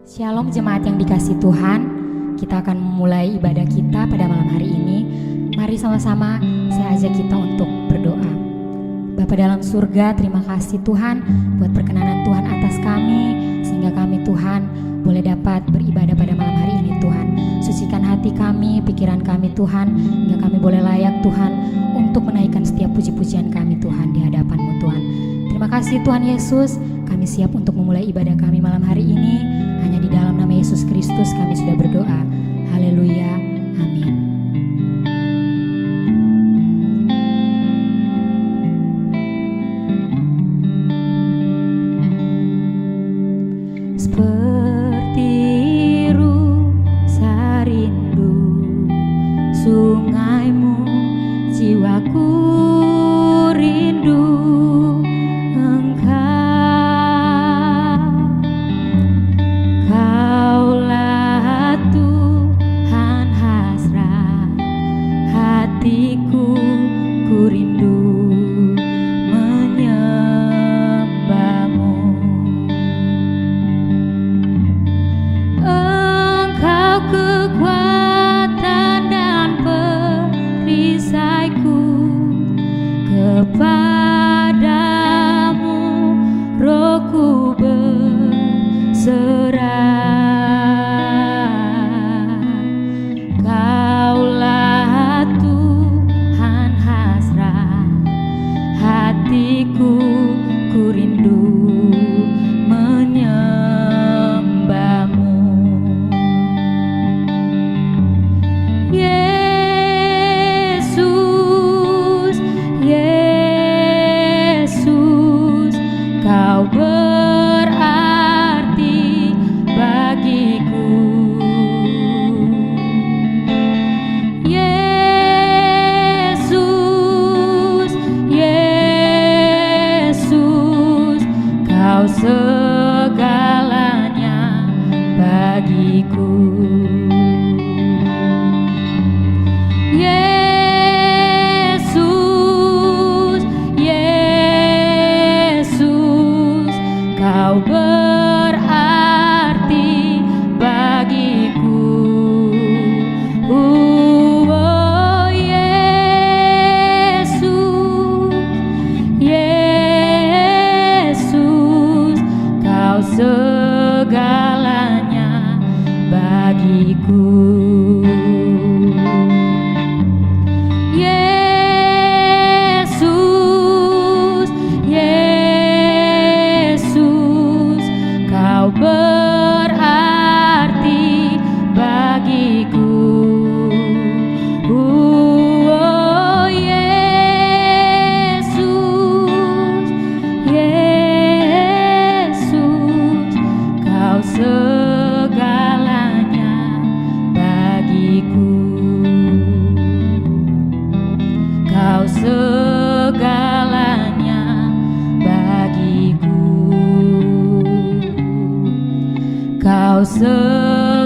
Shalom jemaat yang dikasih Tuhan, kita akan memulai ibadah kita pada malam hari ini. Mari sama-sama saya ajak kita untuk berdoa. Bapa dalam surga, terima kasih Tuhan buat perkenanan Tuhan atas kami, sehingga kami Tuhan boleh dapat beribadah pada malam hari ini Tuhan. Sucikan hati kami, pikiran kami Tuhan, hingga kami boleh layak Tuhan untuk menaikkan setiap puji-pujian kami Tuhan di hadapan-Mu Tuhan. Terima kasih Tuhan Yesus, kami siap untuk memulai ibadah kami malam hari ini. Hanya di dalam nama Yesus Kristus kami sudah berdoa. Haleluya, amin. Seperti rusa rindu sungaimu, jiwaku rindu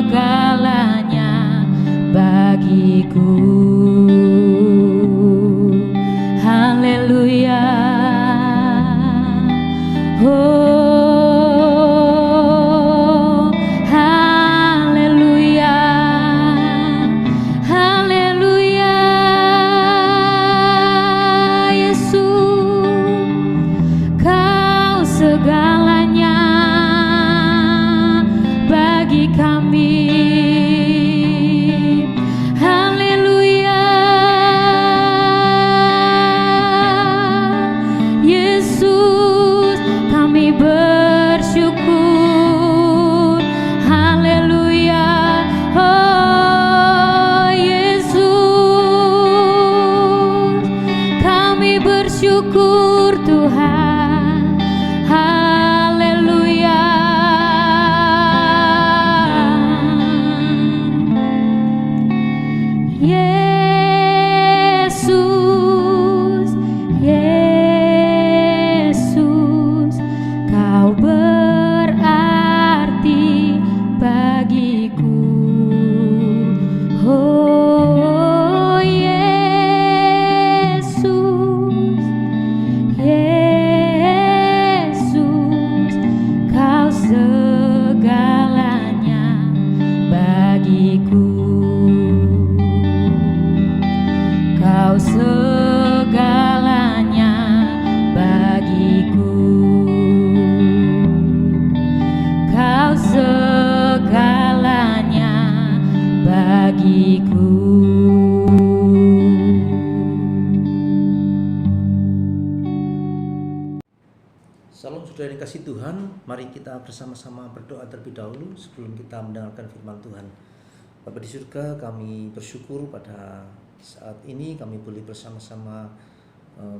segalanya bagiku. Haleluya. Oh, haleluya. Haleluya. Yesus, Kau segalanya bagi kami. Haleluya. Yesus, kami bersyukur. Haleluya. Oh Yesus, kami bersyukur Tuhan. Haleluya. bagiku. Kau segalanya bagiku. Kau segalanya bagiku. Salam saudara yang kasih Tuhan, mari kita bersama-sama berdoa terlebih dahulu sebelum kita mendengarkan firman Tuhan. Bapa di surga, kami bersyukur pada saat ini kami boleh bersama-sama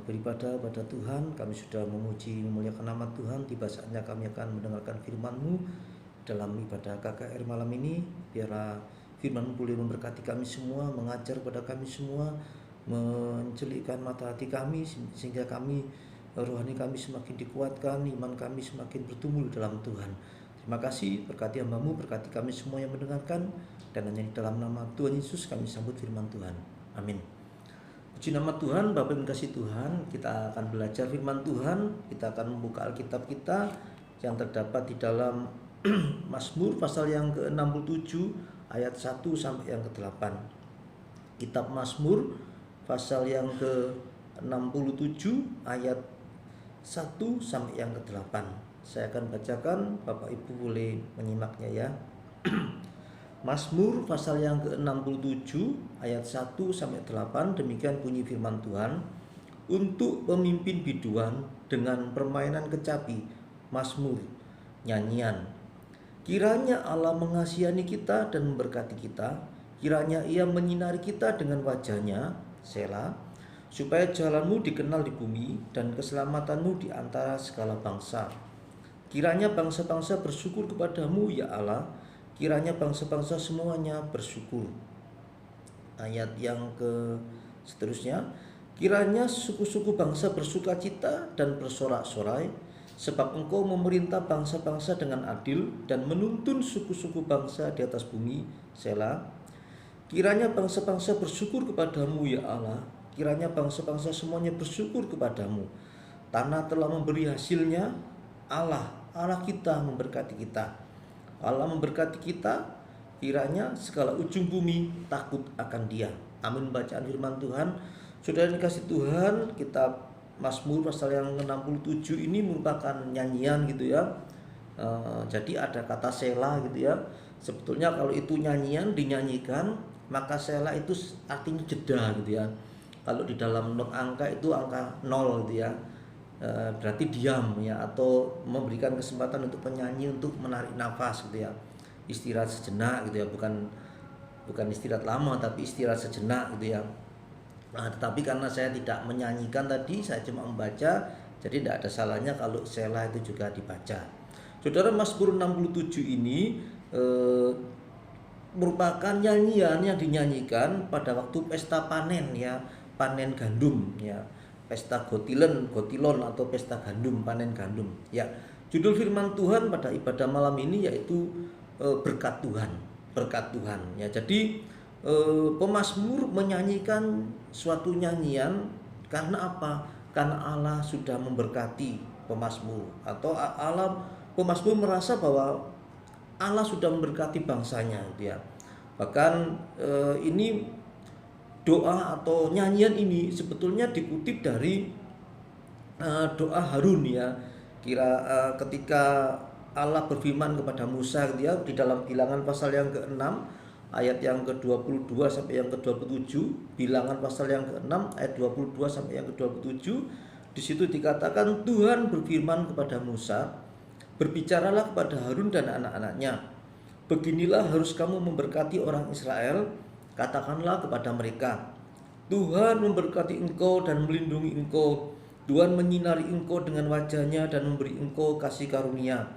beribadah pada Tuhan. Kami sudah memuji memuliakan nama Tuhan. Tiba saatnya kami akan mendengarkan firman-Mu dalam ibadah KKR malam ini. Biarlah firman-Mu boleh memberkati kami semua, mengajar pada kami semua, mencelikkan mata hati kami sehingga kami, rohani kami semakin dikuatkan, iman kami semakin bertumbuh dalam Tuhan. Terima kasih, berkati hamba-Mu, berkati kami semua yang mendengarkan, dan hanya di dalam nama Tuhan Yesus kami sambut firman Tuhan. Amin. Puji nama Tuhan. Bapak yang kasih Tuhan, kita akan belajar firman Tuhan. Kita akan membuka Alkitab kita yang terdapat di dalam Mazmur pasal yang ke-67 ayat 1 sampai yang ke-8. Kitab Mazmur pasal yang ke-67 ayat 1 sampai yang ke-8. Saya akan bacakan, Bapak Ibu boleh menyimaknya ya. Mazmur pasal yang ke-67 ayat 1 sampai 8, demikian bunyi firman Tuhan. Untuk pemimpin biduan dengan permainan kecapi, mazmur, nyanyian. Kiranya Allah mengasihani kita dan memberkati kita, kiranya Ia menyinari kita dengan wajah-Nya, Selah, supaya jalanmu dikenal di bumi dan keselamatanmu di antara segala bangsa. Kiranya bangsa-bangsa bersyukur kepadamu ya Allah, kiranya bangsa-bangsa semuanya bersyukur. Ayat yang seterusnya, kiranya suku-suku bangsa bersukacita dan bersorak-sorai, sebab Engkau memerintah bangsa-bangsa dengan adil dan menuntun suku-suku bangsa di atas bumi, Selah. Kiranya bangsa-bangsa bersyukur kepadamu ya Allah, kiranya bangsa-bangsa semuanya bersyukur kepadamu. Tanah telah memberi hasilnya. Allah kita memberkati kita. Allah memberkati kita. Kiranya segala ujung bumi takut akan Dia. Amin. Bacaan firman Tuhan. Saudara yang dikasih Tuhan, kitab Mazmur pasal yang 67 ini merupakan nyanyian gitu ya. Jadi ada kata Selah gitu ya. Sebetulnya kalau itu nyanyian dinyanyikan, maka Selah itu artinya jeda gitu ya. Kalau di dalam not angka itu angka 0 gitu ya, berarti diam ya, atau memberikan kesempatan untuk penyanyi untuk menarik nafas gitu ya, istirahat sejenak gitu ya, bukan istirahat lama tapi istirahat sejenak gitu ya. Nah, tetapi karena saya tidak menyanyikan tadi, saya cuma membaca, jadi tidak ada salahnya kalau Selah itu juga dibaca. Saudara, Mazmur 67 ini merupakan nyanyian yang dinyanyikan pada waktu pesta panen ya, panen gandum ya, pesta gotilon atau pesta gandum, panen gandum ya. Judul firman Tuhan pada ibadah malam ini yaitu berkat Tuhan ya. Jadi pemazmur menyanyikan suatu nyanyian karena apa? Karena Allah sudah memberkati pemazmur, atau pemazmur merasa bahwa Allah sudah memberkati bangsanya ya. Bahkan ini doa atau nyanyian ini sebetulnya dikutip dari doa Harun ya. Ketika Allah berfirman kepada Musa gitu ya, di dalam Bilangan pasal yang ke-6 ayat yang ke-22 sampai yang ke-27, Bilangan pasal yang ke-6 ayat 22 sampai yang ke-27, di situ dikatakan Tuhan berfirman kepada Musa, berbicaralah kepada Harun dan anak-anaknya, beginilah harus kamu memberkati orang Israel. Katakanlah kepada mereka, Tuhan memberkati engkau dan melindungi engkau. Tuhan menyinari engkau dengan wajah-Nya dan memberi engkau kasih karunia.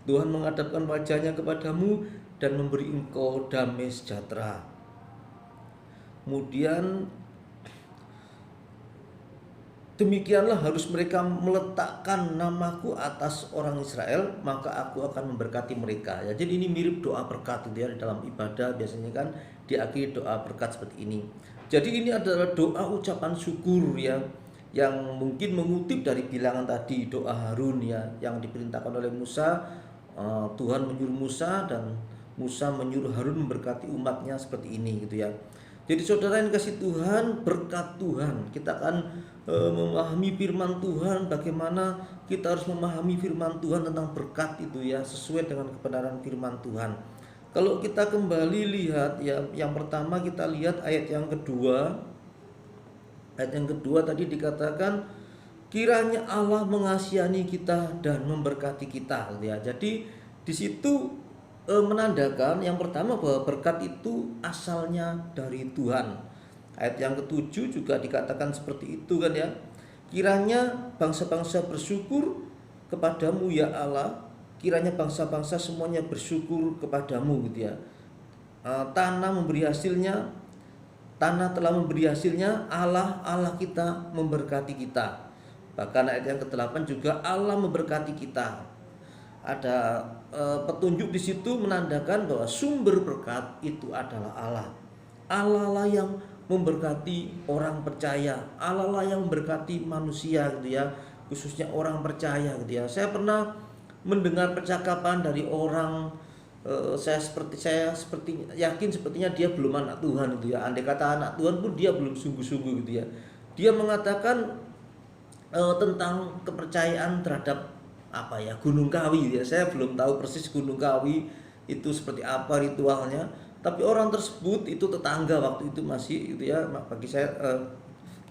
Tuhan menghadapkan wajah-Nya kepadamu dan memberi engkau damai sejahtera. Kemudian demikianlah harus mereka meletakkan namaku atas orang Israel, maka aku akan memberkati mereka. Ya, jadi ini mirip doa berkat gitu ya, di dalam ibadah biasanya kan diakhiri doa berkat seperti ini. Jadi ini adalah doa ucapan syukur ya, yang mungkin mengutip dari Bilangan tadi, doa Harun ya, yang diperintahkan oleh Musa. Tuhan menyuruh Musa dan Musa menyuruh Harun memberkati umatnya seperti ini gitu ya. Jadi saudara yang kasih Tuhan, berkat Tuhan, kita akan memahami firman Tuhan, bagaimana kita harus memahami firman Tuhan tentang berkat itu ya, sesuai dengan kebenaran firman Tuhan. Kalau kita kembali lihat ya, yang pertama kita lihat ayat yang kedua. Ayat yang kedua tadi dikatakan kiranya Allah mengasihani kita dan memberkati kita gitu ya. Jadi di situ menandakan yang pertama bahwa berkat itu asalnya dari Tuhan. Ayat yang ketujuh juga dikatakan seperti itu kan ya. Kiranya bangsa-bangsa bersyukur kepadamu ya Allah. Kiranya bangsa-bangsa semuanya bersyukur kepadamu gitu ya. Tanah memberi hasilnya, tanah telah memberi hasilnya, Allah kita memberkati kita. Bahkan ayat yang ke-8 juga Allah memberkati kita. Ada petunjuk di situ menandakan bahwa sumber berkat itu adalah Allah. Allah lah yang memberkati orang percaya, Allah lah yang memberkati manusia gitu ya, khususnya orang percaya gitu ya. Saya pernah mendengar percakapan dari orang, saya seperti yakin sepertinya dia belum anak Tuhan gitu ya. Andai kata anak Tuhan pun dia belum sungguh-sungguh gitu ya. Dia mengatakan tentang kepercayaan terhadap Gunung Kawi ya. Saya belum tahu persis Gunung Kawi itu seperti apa ritualnya, tapi orang tersebut itu tetangga waktu itu masih gitu ya, bagi saya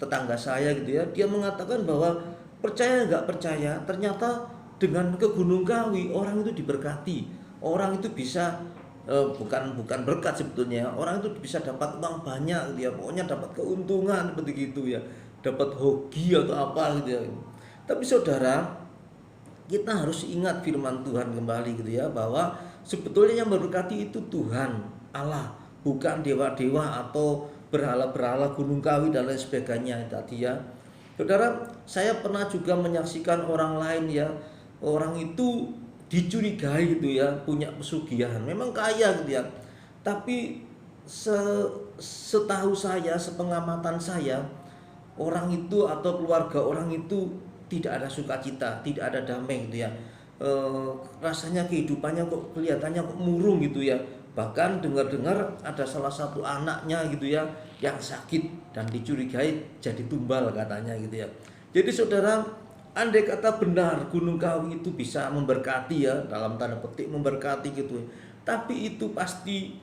tetangga saya gitu ya. Dia mengatakan bahwa percaya nggak percaya, ternyata dengan ke Gunung Kawi orang itu diberkati, orang itu bisa bukan berkat sebetulnya, orang itu bisa dapat uang banyak gitu ya, pokoknya dapat keuntungan seperti gitu ya, dapat hoki atau apa gitu ya. Tapi saudara, kita harus ingat firman Tuhan kembali gitu ya, bahwa sebetulnya yang memberkati itu Tuhan Allah, bukan dewa-dewa atau berhala-berhala Gunung Kawi dan lain sebagainya tadi ya. Saudara, saya pernah juga menyaksikan orang lain ya, orang itu dicurigai gitu ya, punya pesugihan, memang kaya gitu ya, tapi setahu saya, sepengamatan saya, orang itu atau keluarga orang itu tidak ada sukacita, tidak ada damai gitu ya. Rasanya kehidupannya kok kelihatannya kok murung gitu ya. Bahkan dengar-dengar ada salah satu anaknya gitu ya yang sakit dan dicurigai jadi tumbal katanya gitu ya. Jadi saudara, andai kata benar Gunung Kawi itu bisa memberkati ya, dalam tanda petik memberkati gitu, tapi itu pasti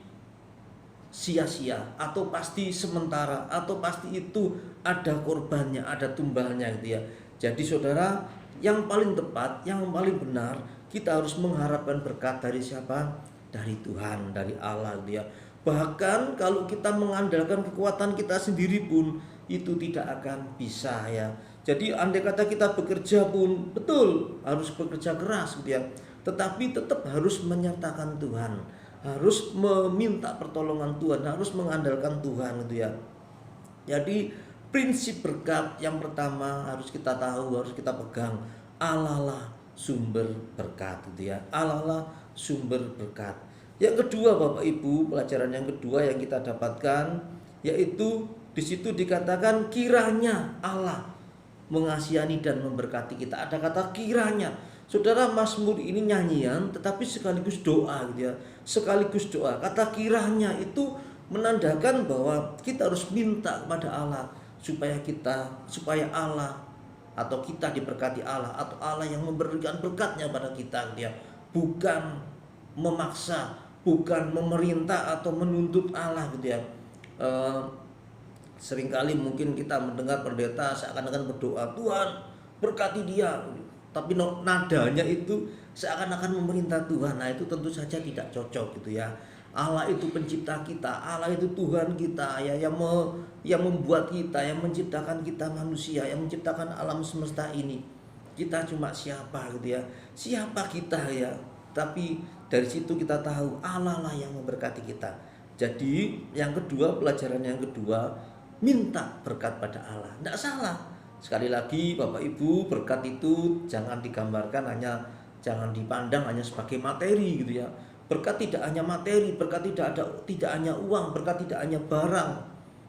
sia-sia atau pasti sementara atau pasti itu ada korbannya, ada tumbalnya gitu ya. Jadi saudara, yang paling tepat, yang paling benar, kita harus mengharapkan berkat dari siapa? Dari Tuhan, dari Allah gitu ya. Bahkan kalau kita mengandalkan kekuatan kita sendiri pun itu tidak akan bisa ya. Jadi andai kata kita bekerja pun betul harus bekerja keras gitu ya, tetapi tetap harus menyertakan Tuhan, harus meminta pertolongan Tuhan, harus mengandalkan Tuhan gitu ya. Jadi prinsip berkat yang pertama harus kita tahu, harus kita pegang, Allah lah sumber berkat gitu ya. Allah lah sumber berkat. Yang kedua Bapak Ibu, pelajaran yang kedua yang kita dapatkan yaitu di situ dikatakan kiranya Allah mengasihani dan memberkati kita. Ada kata kiranya. Saudara, Mazmur ini nyanyian tetapi sekaligus doa gitu ya. Sekaligus doa. Kata kiranya itu menandakan bahwa kita harus minta kepada Allah supaya Allah atau kita diberkati Allah, atau Allah yang memberikan berkatnya pada kita gitu ya. Bukan memaksa, bukan memerintah atau menuntut Allah gitu ya. Seringkali mungkin kita mendengar pendeta seakan-akan berdoa, Tuhan berkati dia, tapi nadanya itu seakan-akan memerintah Tuhan. Nah itu tentu saja tidak cocok gitu ya. Allah itu pencipta kita, Allah itu Tuhan kita ya, yang membuat kita, yang menciptakan kita manusia, yang menciptakan alam semesta ini. Kita cuma siapa gitu ya, siapa kita ya. Tapi dari situ kita tahu Allah lah yang memberkati kita. Jadi yang kedua, pelajaran yang kedua, minta berkat pada Allah. Tidak salah. Sekali lagi Bapak Ibu, berkat itu jangan digambarkan jangan dipandang hanya sebagai materi gitu ya. Berkat tidak hanya materi, berkat tidak hanya uang, berkat tidak hanya barang,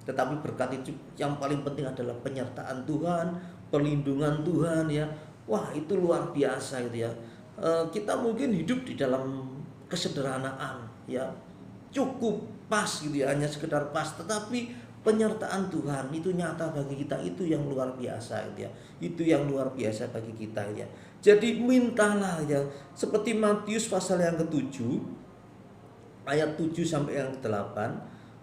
tetapi berkat itu yang paling penting adalah penyertaan Tuhan, perlindungan Tuhan ya. Wah itu luar biasa gitu ya. Kita mungkin hidup di dalam kesederhanaan, ya cukup pas gitu ya, hanya sekedar pas, tetapi penyertaan Tuhan itu nyata bagi kita, itu yang luar biasa gitu ya. Itu yang luar biasa bagi kita gitu ya. Jadi mintalah ya, seperti Matius pasal yang ke-7 ayat 7 sampai yang ke-8.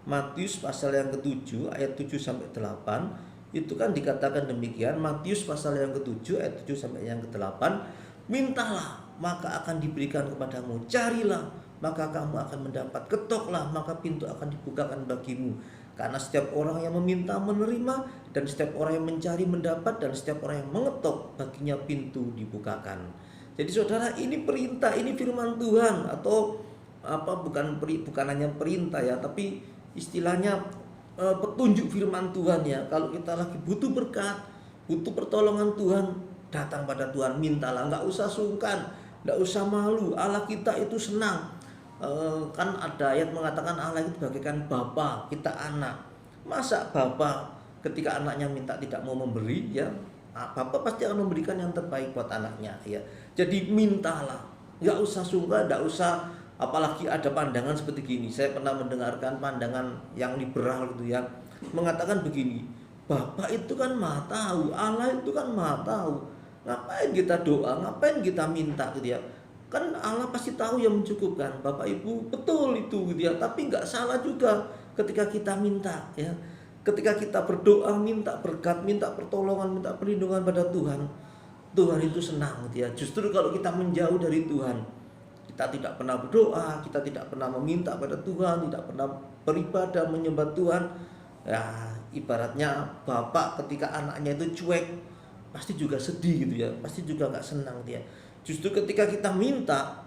Matius pasal yang ke-7 ayat 7 sampai 8 itu kan dikatakan demikian. Matius pasal yang ke-7 ayat 7 sampai yang ke-8, mintalah maka akan diberikan kepadamu, carilah maka kamu akan mendapat, ketoklah maka pintu akan dibukakan bagimu. Karena setiap orang yang meminta menerima, dan setiap orang yang mencari mendapat, dan setiap orang yang mengetok baginya pintu dibukakan. Jadi saudara, ini perintah, ini firman Tuhan, atau apa, bukan hanya perintah ya, tapi istilahnya petunjuk firman Tuhan ya. Kalau kita lagi butuh berkat, butuh pertolongan Tuhan, datang pada Tuhan, mintalah, nggak usah sungkan, nggak usah malu. Allah kita itu senang. Kan ada ayat mengatakan Allah itu bagaikan bapa, kita anak. Masa bapa ketika anaknya minta tidak mau memberi ya, bapa pasti akan memberikan yang terbaik buat anaknya ya. Jadi mintalah, nggak usah sungkan, nggak usah. Apalagi ada pandangan seperti gini. Saya pernah mendengarkan pandangan yang liberal gitu ya, mengatakan begini, Bapak itu kan maha tahu, Allah itu kan maha tahu, ngapain kita doa, ngapain kita minta gitu ya. Kan Allah pasti tahu yang mencukupkan. Bapak Ibu, betul itu gitu ya. Tapi nggak salah juga ketika kita minta ya. Ketika kita berdoa, minta berkat, minta pertolongan, minta perlindungan pada Tuhan, Tuhan itu senang gitu ya. Justru kalau kita menjauh dari Tuhan, kita tidak pernah berdoa, kita tidak pernah meminta pada Tuhan, tidak pernah beribadah menyembah Tuhan, ya ibaratnya bapak ketika anaknya itu cuek, pasti juga sedih gitu ya, pasti juga nggak senang dia. Justru ketika kita minta,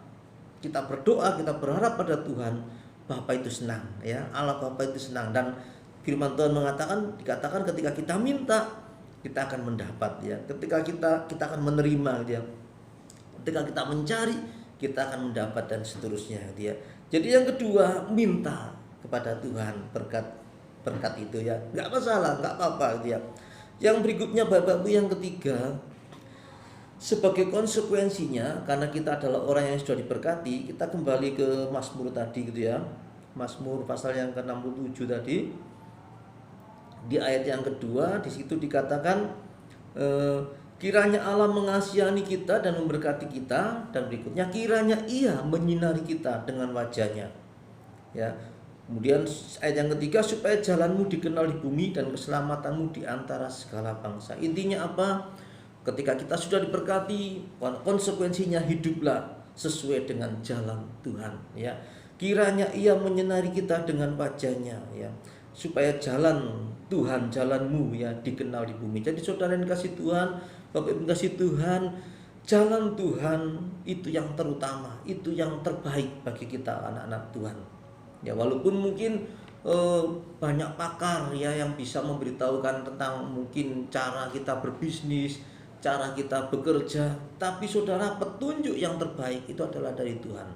kita berdoa, kita berharap pada Tuhan, Bapa itu senang ya, Allah Bapa itu senang. Dan firman Tuhan dikatakan ketika kita minta, kita akan mendapat ya. Ketika kita akan menerima dia. Ketika kita mencari, kita akan mendapat, dan seterusnya dia. Jadi yang kedua, minta kepada Tuhan berkat itu ya. Nggak masalah, nggak apa-apa dia. Yang berikutnya Bapak Ibu, yang ketiga, sebagai konsekuensinya, karena kita adalah orang yang sudah diberkati, kita kembali ke Mazmur tadi gitu ya. Mazmur pasal yang ke-67 tadi, di ayat yang kedua, di situ dikatakan kiranya Allah mengasihani kita dan memberkati kita, dan berikutnya kiranya Ia menyinari kita dengan wajahnya. Ya. Kemudian ayat yang ketiga, supaya jalanmu dikenal di bumi dan keselamatanmu di antara segala bangsa. Intinya apa? Ketika kita sudah diberkati, konsekuensinya hiduplah sesuai dengan jalan Tuhan ya. Kiranya Ia menyinari kita dengan wajahnya ya, supaya jalan Tuhan, jalanmu ya dikenal di bumi. Jadi saudara yang kasih Tuhan, Bapak Ibu kasih Tuhan, jalan Tuhan itu yang terutama, itu yang terbaik bagi kita anak-anak Tuhan. Ya walaupun mungkin banyak pakar ya yang bisa memberitahukan tentang mungkin cara kita berbisnis, cara kita bekerja, tapi saudara, petunjuk yang terbaik itu adalah dari Tuhan.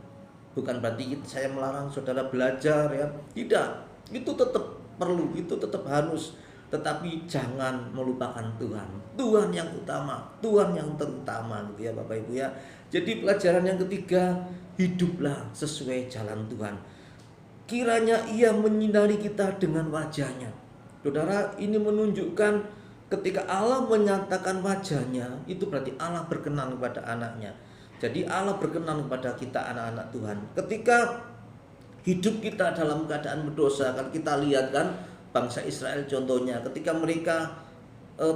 Bukan berarti saya melarang saudara belajar ya, tidak, itu tetap perlu, itu tetap harus, tetapi jangan melupakan Tuhan. Tuhan yang utama, Tuhan yang terutama gitu ya Bapak Ibu ya. Jadi pelajaran yang ketiga, hiduplah sesuai jalan Tuhan. Kiranya Ia menyinari kita dengan wajahnya. Saudara, ini menunjukkan ketika Allah menyatakan wajahnya, itu berarti Allah berkenan kepada anaknya. Jadi Allah berkenan kepada kita anak-anak Tuhan. Ketika hidup kita dalam keadaan berdosa, kan kita lihat kan bangsa Israel contohnya, ketika mereka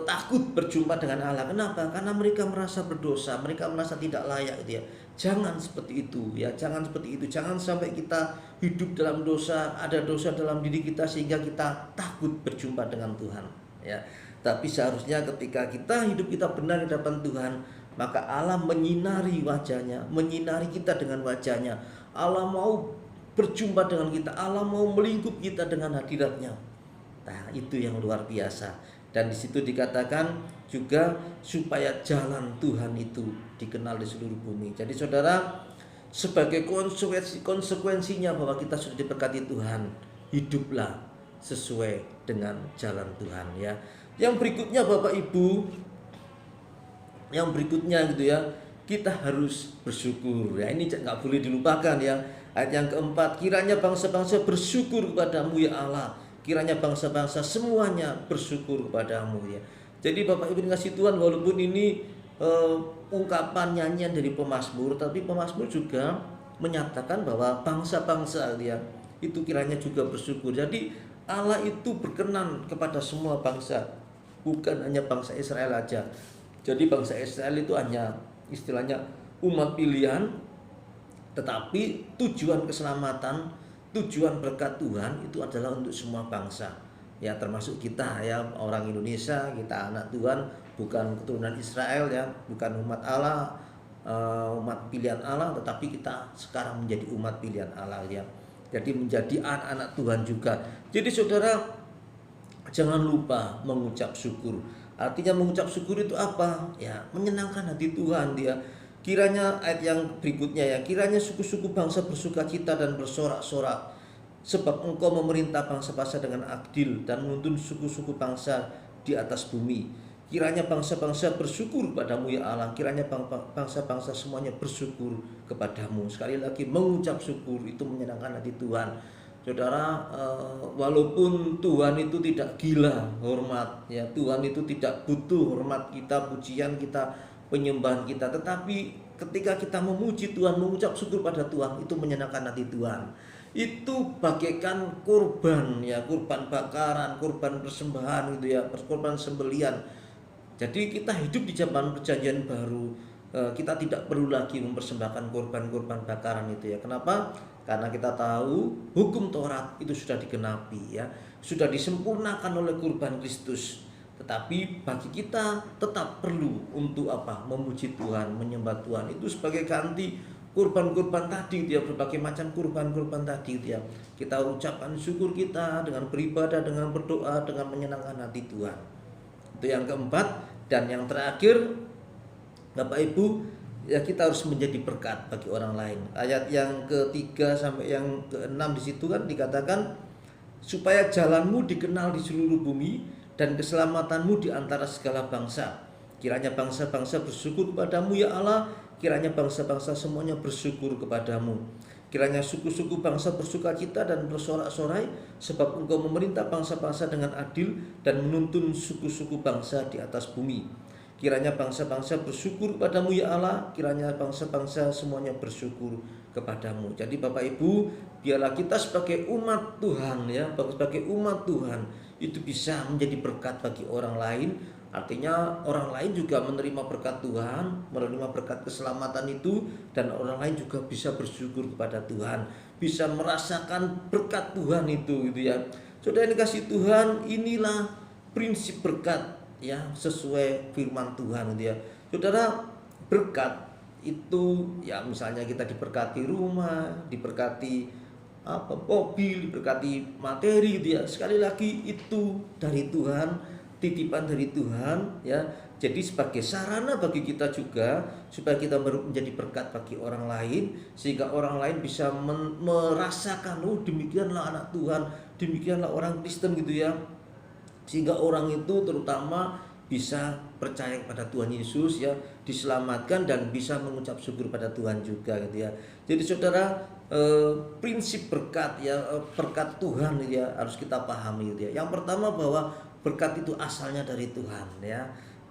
takut berjumpa dengan Allah. Kenapa? Karena mereka merasa berdosa, mereka merasa tidak layak gitu ya. Jangan seperti itu ya, jangan seperti itu. Jangan sampai kita hidup dalam dosa, ada dosa dalam diri kita sehingga kita takut berjumpa dengan Tuhan ya. Tapi seharusnya ketika hidup kita benar di hadapan Tuhan, maka Allah menyinari wajahnya, menyinari kita dengan wajahnya. Allah mau berjumpa dengan kita, Allah mau melingkup kita dengan hadiratnya. Nah, itu yang luar biasa. Dan di situ dikatakan juga supaya jalan Tuhan itu dikenal di seluruh bumi. Jadi saudara, sebagai konsekuensinya bahwa kita sudah diberkati Tuhan, hiduplah sesuai dengan jalan Tuhan ya. Yang berikutnya Bapak Ibu, yang berikutnya gitu ya, kita harus bersyukur. Ya, ini nggak boleh dilupakan ya. Ayat yang keempat, kiranya bangsa-bangsa bersyukur kepadamu ya Allah. Kiranya bangsa-bangsa semuanya bersyukur kepadamu ya. Jadi Bapak Ibu dikasih Tuhan, walaupun ini ungkapan nyanyian dari pemazmur, tapi pemazmur juga menyatakan bahwa bangsa-bangsa dia itu kiranya juga bersyukur. Jadi Allah itu berkenan kepada semua bangsa, bukan hanya bangsa Israel aja. Jadi bangsa Israel itu hanya istilahnya umat pilihan, tetapi tujuan keselamatan, tujuan berkat Tuhan itu adalah untuk semua bangsa. Ya, termasuk kita ya, orang Indonesia, kita anak Tuhan, bukan keturunan Israel ya, bukan umat Allah, umat pilihan Allah, tetapi kita sekarang menjadi umat pilihan Allah ya. Jadi menjadi anak-anak Tuhan juga. Jadi saudara, jangan lupa mengucap syukur. Artinya mengucap syukur itu apa? Ya, menyenangkan hati Tuhan dia. Kiranya ayat yang berikutnya ya, kiranya suku-suku bangsa bersukacita dan bersorak-sorak, sebab Engkau memerintah bangsa-bangsa dengan adil dan menuntun suku-suku bangsa di atas bumi. Kiranya bangsa-bangsa bersyukur kepadamu ya Allah. Kiranya bangsa-bangsa semuanya bersyukur kepadamu. Sekali lagi, mengucap syukur itu menyenangkan hati Tuhan. Saudara, walaupun Tuhan itu tidak gila hormat ya, Tuhan itu tidak butuh hormat kita, pujian kita, penyembahan kita, tetapi ketika kita memuji Tuhan, mengucap syukur pada Tuhan, itu menyenangkan hati Tuhan. Itu bagaikan kurban ya, kurban bakaran, kurban persembahan gitu ya, kurban sembelian. Jadi kita hidup di zaman perjanjian baru, kita tidak perlu lagi mempersembahkan kurban-kurban bakaran itu ya. Kenapa? Karena kita tahu hukum Taurat itu sudah digenapi ya, sudah disempurnakan oleh kurban Kristus. Tetapi bagi kita tetap perlu untuk apa? Memuji Tuhan, menyembah Tuhan, itu sebagai ganti kurban-kurban tadi dia, berbagai macam kurban-kurban tadi dia. Kita ucapkan syukur kita dengan beribadah, dengan berdoa, dengan menyenangkan hati Tuhan. Itu yang keempat. Dan yang terakhir, Bapak Ibu, ya kita harus menjadi berkat bagi orang lain. Ayat yang ketiga sampai yang keenam di situ kan dikatakan, supaya jalanmu dikenal di seluruh bumi dan keselamatanmu di antara segala bangsa. Kiranya bangsa-bangsa bersyukur kepadamu ya Allah. Kiranya bangsa-bangsa semuanya bersyukur kepadamu. Kiranya suku-suku bangsa bersukacita dan bersorak-sorai, sebab Engkau memerintah bangsa-bangsa dengan adil dan menuntun suku-suku bangsa di atas bumi. Kiranya bangsa-bangsa bersyukur kepadamu ya Allah. Kiranya bangsa-bangsa semuanya bersyukur kepadamu. Jadi Bapak Ibu, biarlah kita sebagai umat Tuhan ya, sebagai umat Tuhan itu bisa menjadi berkat bagi orang lain. Artinya orang lain juga menerima berkat Tuhan, menerima berkat keselamatan itu, dan orang lain juga bisa bersyukur kepada Tuhan, bisa merasakan berkat Tuhan itu gitu ya. Saudara yang dikasih Tuhan, inilah prinsip berkat ya, sesuai firman Tuhan gitu ya. Saudara, berkat itu ya, misalnya kita diberkati rumah, diberkati mobil, diberkati materi gitu ya. Sekali lagi itu dari Tuhan, titipan dari Tuhan ya. Jadi sebagai sarana bagi kita juga, supaya kita menjadi berkat bagi orang lain, sehingga orang lain bisa merasakan, oh demikianlah anak Tuhan, demikianlah orang Kristen gitu ya. Sehingga orang itu terutama bisa percaya kepada Tuhan Yesus ya, diselamatkan dan bisa mengucap syukur pada Tuhan juga gitu ya. Jadi saudara, prinsip berkat ya, berkat Tuhan ya, harus kita pahami gitu ya. Yang pertama bahwa berkat itu asalnya dari Tuhan ya.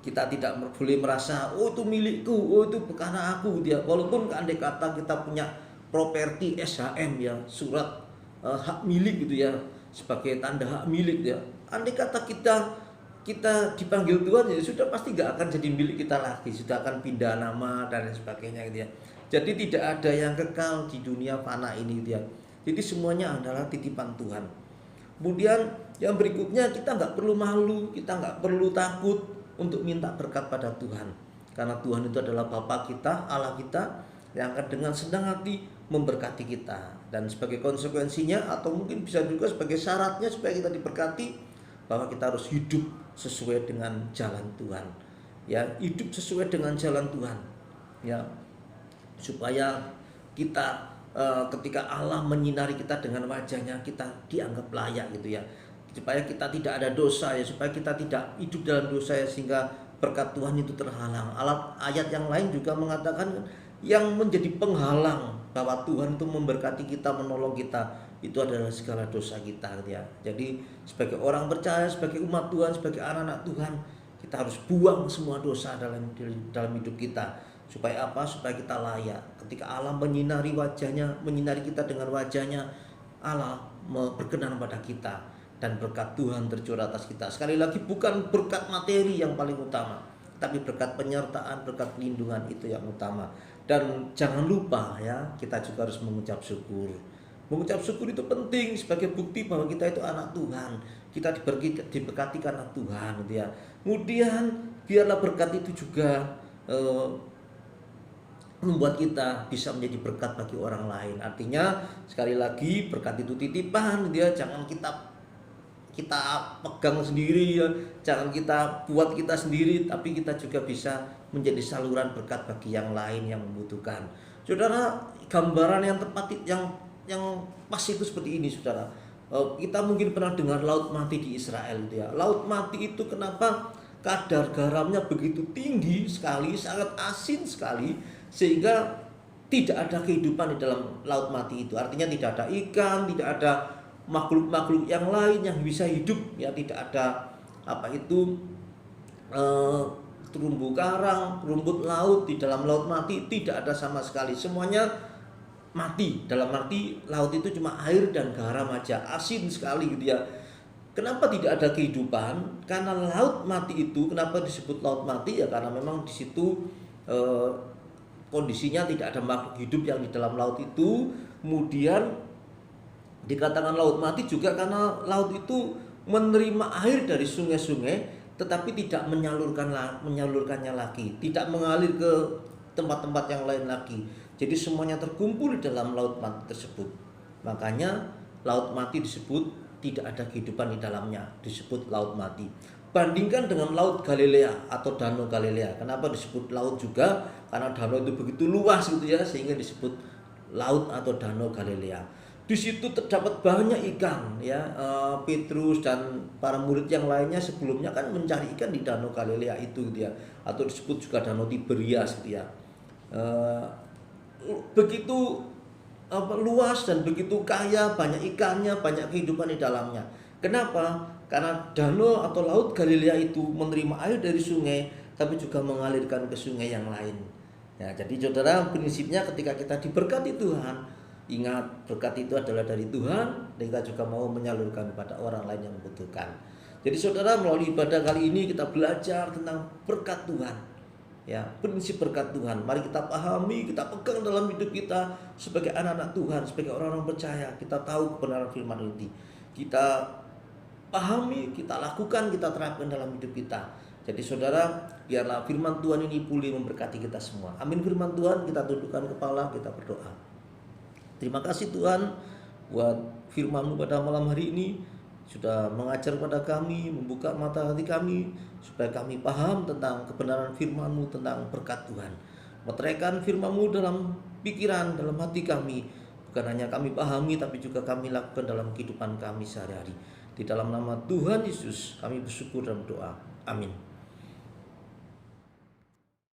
Kita tidak boleh merasa oh itu milikku, oh itu karena aku dia. Walaupun andai kata kita punya properti SHM ya, surat hak milik gitu ya, sebagai tanda hak milik ya. Andai kata kita dipanggil Tuhan ya sudah pasti gak akan jadi milik kita lagi, sudah akan pindah nama dan lain sebagainya gitu ya. Jadi tidak ada yang kekal di dunia fana ini gitu ya. Jadi semuanya adalah titipan Tuhan. Kemudian yang berikutnya, kita nggak perlu malu, kita nggak perlu takut untuk minta berkat pada Tuhan. Karena Tuhan itu adalah Bapa kita, Allah kita, yang akan dengan senang hati memberkati kita. Dan sebagai konsekuensinya, atau mungkin bisa juga sebagai syaratnya supaya kita diberkati, bahwa kita harus hidup sesuai dengan jalan Tuhan. Ya, hidup sesuai dengan jalan Tuhan. Ya, supaya kita ketika Allah menyinari kita dengan wajahnya, kita dianggap layak gitu ya. Supaya kita tidak ada dosa ya, supaya kita tidak hidup dalam dosa ya, sehingga berkat Tuhan itu terhalang. Ayat yang lain juga mengatakan yang menjadi penghalang bahwa Tuhan itu memberkati kita, menolong kita, itu adalah segala dosa kita ya. Jadi sebagai orang percaya, sebagai umat Tuhan, sebagai anak-anak Tuhan, kita harus buang semua dosa dalam hidup kita. Supaya apa? Supaya kita layak. Ketika Allah menyinari wajahnya, menyinari kita dengan wajahnya, Allah berkenan pada kita dan berkat Tuhan tercurah atas kita. Sekali lagi, bukan berkat materi yang paling utama, tapi berkat penyertaan, berkat perlindungan itu yang utama. Dan jangan lupa ya, kita juga harus mengucap syukur. Mengucap syukur itu penting sebagai bukti bahwa kita itu anak Tuhan. Kita diberkati karena Tuhan gitu ya. Kemudian biarlah berkat itu juga membuat kita bisa menjadi berkat bagi orang lain. Artinya sekali lagi, berkat itu titipan dia, jangan kita pegang sendiri ya, jangan kita buat kita sendiri, tapi kita juga bisa menjadi saluran berkat bagi yang lain yang membutuhkan. Saudara, gambaran yang tepat yang pas itu seperti ini, saudara. Kita mungkin pernah dengar laut mati di Israel itu ya. Laut mati itu kenapa kadar garamnya begitu tinggi sekali, sangat asin sekali, sehingga tidak ada kehidupan di dalam laut mati itu. Artinya tidak ada ikan, tidak ada makhluk-makhluk yang lain yang bisa hidup ya, tidak ada terumbu karang, rumput laut di dalam laut mati, tidak ada sama sekali. Semuanya mati. Dalam arti laut itu cuma air dan garam aja, asin sekali gitu ya. Kenapa tidak ada kehidupan? Karena laut mati itu, kenapa disebut laut mati ya? Karena memang di situ kondisinya tidak ada makhluk hidup yang di dalam laut itu. Kemudian dikatakan laut mati juga karena laut itu menerima air dari sungai-sungai, tetapi tidak menyalurkannya lagi, tidak mengalir ke tempat-tempat yang lain lagi. Jadi semuanya terkumpul di dalam laut mati tersebut. Makanya laut mati disebut tidak ada kehidupan di dalamnya, disebut laut mati. Bandingkan dengan laut Galilea atau danau Galilea. Kenapa disebut laut juga? Karena danau itu begitu luas gitu ya, sehingga disebut laut atau danau Galilea. Di situ terdapat banyak ikan ya. Petrus dan para murid yang lainnya sebelumnya kan mencari ikan di danau Galilea itu gitu ya, atau disebut juga danau Tiberias gitu ya. Begitu luas dan begitu kaya, banyak ikannya, banyak kehidupan di dalamnya. Kenapa? Karena danau atau laut Galilea itu menerima air dari sungai, tapi juga mengalirkan ke sungai yang lain. Ya, jadi saudara, prinsipnya ketika kita diberkati Tuhan, ingat berkat itu adalah dari Tuhan, dan kita juga mau menyalurkan pada orang lain yang membutuhkan. Jadi saudara, melalui ibadah kali ini kita belajar tentang berkat Tuhan. Ya, prinsip berkat Tuhan. Mari kita pahami, kita pegang dalam hidup kita sebagai anak-anak Tuhan, sebagai orang-orang percaya. Kita tahu kebenaran firman ini. Kita pahami, kita lakukan, kita terapkan dalam hidup kita. Jadi saudara, biarlah firman Tuhan ini pulih memberkati kita semua. Amin. Firman Tuhan, kita tundukkan kepala, kita berdoa. Terima kasih Tuhan buat firman-Mu pada malam hari ini, sudah mengajar pada kami, membuka mata hati kami, supaya kami paham tentang kebenaran firman-Mu, tentang berkat Tuhan. Meteraikan firman-Mu dalam pikiran, dalam hati kami. Bukan hanya kami pahami, tapi juga kami lakukan dalam kehidupan kami sehari-hari. Di dalam nama Tuhan Yesus kami bersyukur dan berdoa. Amin.